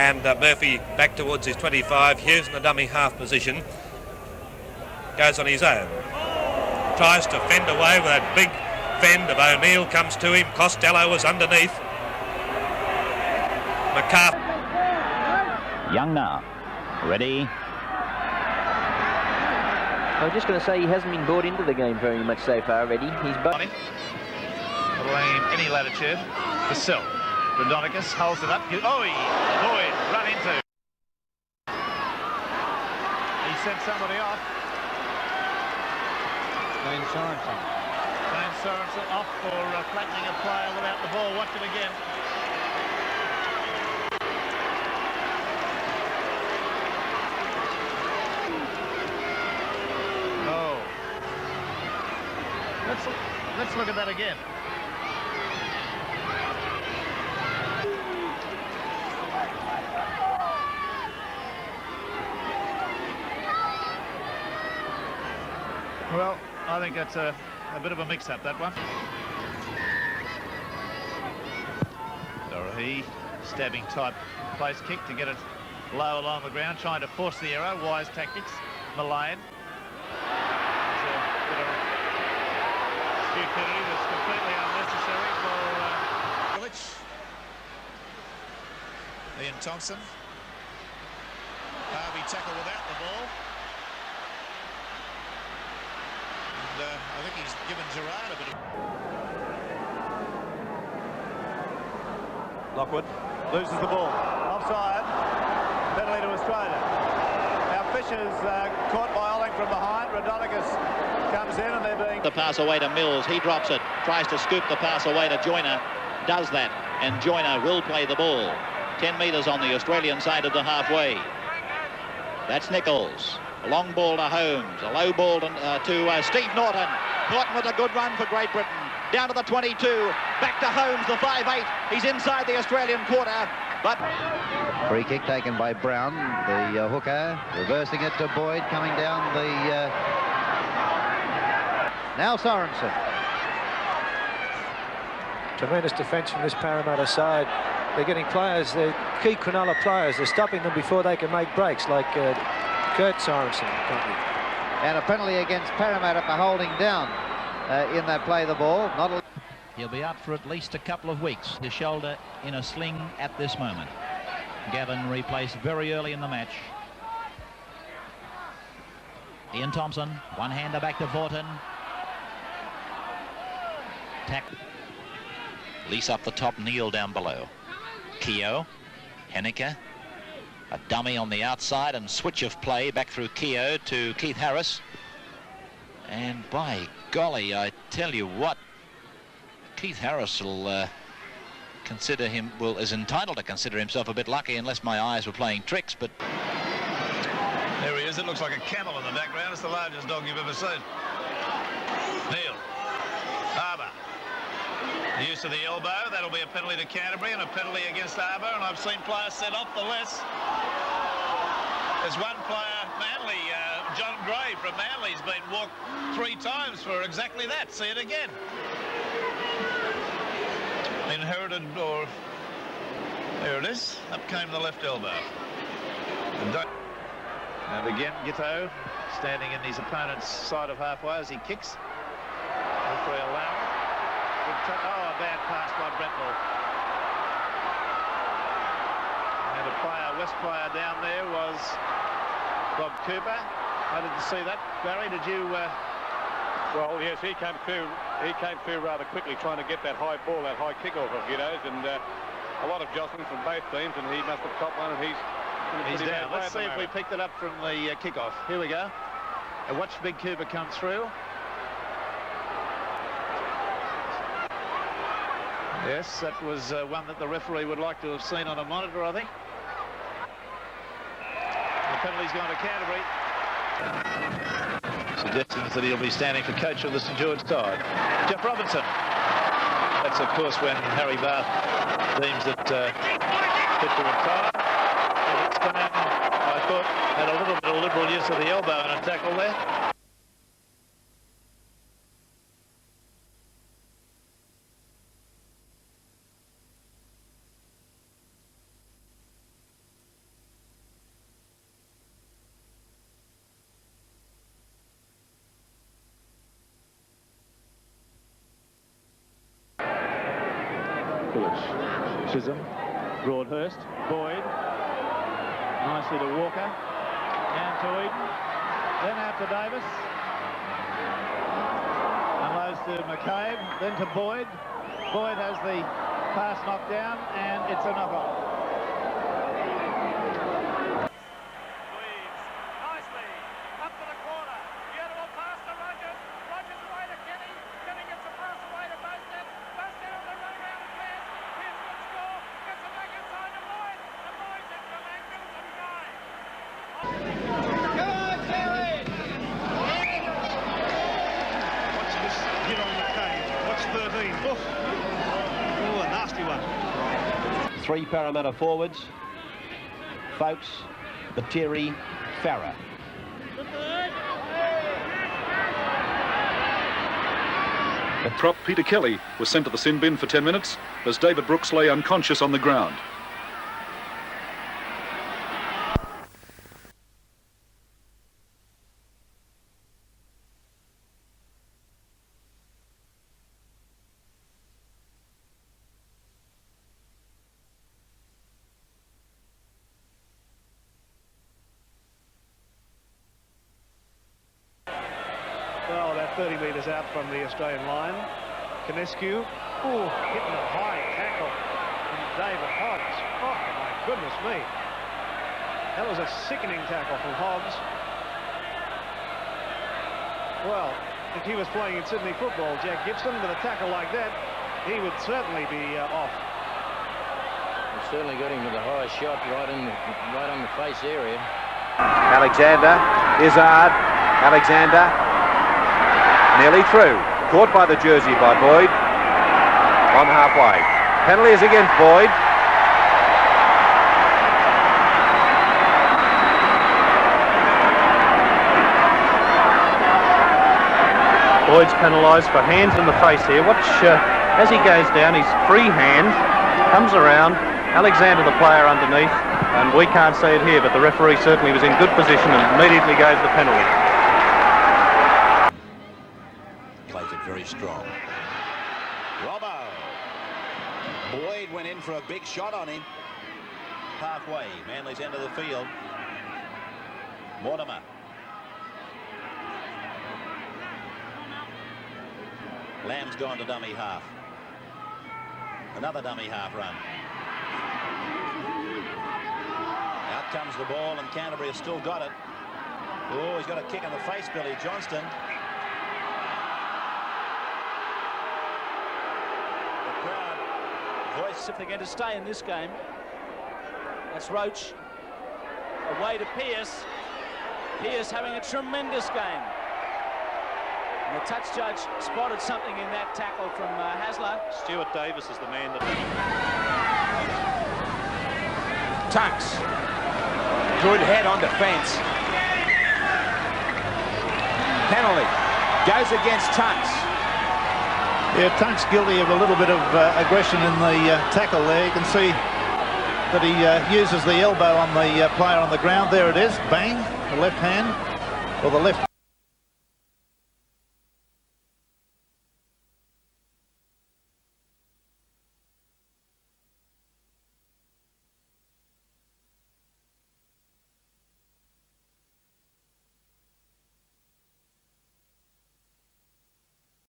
And Murphy back towards his 25. Hughes in the dummy half position. Goes on his own. Tries to fend away with that big fend of O'Neill. Comes to him. Costello was underneath. McCarthy. Young now. Ready. I was just going to say he hasn't been brought into the game very much so far already. He's Allowing any latitude for Sill. Rodonicus holds it up. Oh, Boyd run into. He sent somebody off. James Sorensen. James Sorensen off for flattening a player without the ball. Watch it again. Oh. Let's look at that again. Well, I think that's a bit of a mix-up, that one. Dorohee, stabbing type place kick to get it low along the ground, trying to force the error. Wise tactics. Mullane. It's a bit of stupidity that's completely unnecessary for Village. Ian Thompson. Harvey tackle without the ball. I think he's given Gerard a bit of... Lockwood loses the ball. Offside. Penalty to Australia. Now Fisher's caught by Olling from behind. Rodonicus comes in and they're being... The pass away to Mills. He drops it. Tries to scoop the pass away to Joyner. Does that. And Joyner will play the ball. 10 metres on the Australian side of the halfway. That's Nichols. A long ball to Holmes, a low ball to Steve Norton. Norton with a good run for Great Britain. Down to the 22, back to Holmes, the 5'8". He's inside the Australian quarter, but... Free kick taken by Brown, the hooker, reversing it to Boyd, coming down the... Now Sorensen. Tremendous defence from this Parramatta side. They're getting players, they're key Cronulla players. They're stopping them before they can make breaks, like... Kurt Sorensen company. And a penalty against Parramatta for holding down in that play the ball. He'll be out for at least a couple of weeks. His shoulder in a sling at this moment. Gavin replaced very early in the match. Ian Thompson, one-hander back to Vorton. Lease up the top, Neil down below. Keogh, Henniker. A dummy on the outside and switch of play back through Keogh to Keith Harris. And by golly, I tell you what, Keith Harris will consider him, is entitled to consider himself a bit lucky unless my eyes were playing tricks, but... There he is. It looks like a camel in the background. It's the largest dog you've ever seen. Neil. Arbour. The use of the elbow, that'll be a penalty to Canterbury and a penalty against Arbour, and I've seen players sent off the less. There's one player, Manly, John Gray from Manly's been walked 3 times for exactly that. See it again. Inherited, or... There it is. Up came the left elbow. And again, Giteau standing in his opponent's side of halfway as he kicks. Referee allowing. Oh, a bad pass by Brentwell. And a player, West player down there was Bob Cooper. How did you see that, Barry? Did you... Well, yes, he came through rather quickly trying to get that high ball, that high kick-off of Giteau's, and a lot of jostling from both teams, and he must have copped one, and he's down. Let's see if we picked it up from the kick-off. Here we go. And watch Big Cooper come through. Yes, that was one that the referee would like to have seen on a monitor, I think. The penalty's gone to Canterbury. Suggestions that he'll be standing for coach of the St George side. Jeff Robinson. That's, of course, when Harry Bath deems it fit to retire. And it's done, I thought, had a little bit of liberal use of the elbow in a tackle there. English. Chisholm, Broadhurst, Boyd, nicely to Walker, and to Eden, then out to Davis, unloads to McCabe, then to Boyd. Boyd has the pass knocked down, and it's a knock-on. Three Parramatta forwards, Folks, Bateri, Farah. Prop Peter Kelly was sent to the sin bin for 10 minutes as David Brooks lay unconscious on the ground. Well, about 30 metres out from the Australian line. Canescu, hitting a high tackle from David Hobbs. Oh, my goodness me. That was a sickening tackle from Hobbs. Well, if he was playing in Sydney football, Jack Gibson, with a tackle like that, he would certainly be off. He certainly got him with a high shot right on the face area. Alexander, Izzard, Alexander, nearly through. Caught by the jersey by Boyd. On halfway. Penalty is against Boyd. Boyd's penalised for hands in the face here. Watch as he goes down, his free hand comes around. Alexander, the player, underneath, and we can't see it here, but the referee certainly was in good position and immediately gave the penalty. Plays it very strong. Robbo. Boyd went in for a big shot on him. Halfway, Manly's end of the field. Mortimer. Lamb's gone to dummy half. Another dummy half run. Out comes the ball, and Canterbury has still got it. Oh, he's got a kick in the face, Billy Johnston. The crowd voice if they're going to stay in this game. That's Roach. Away to Pearce. Pearce having a tremendous game. And the touch judge spotted something in that tackle from Hasler. Stuart Davis is the man that... Tunks. Good head on defence. Penalty. Goes against Tunks. Yeah, Tunks guilty of a little bit of aggression in the tackle there. You can see that he uses the elbow on the player on the ground. There it is. Bang. The left hand. Or the left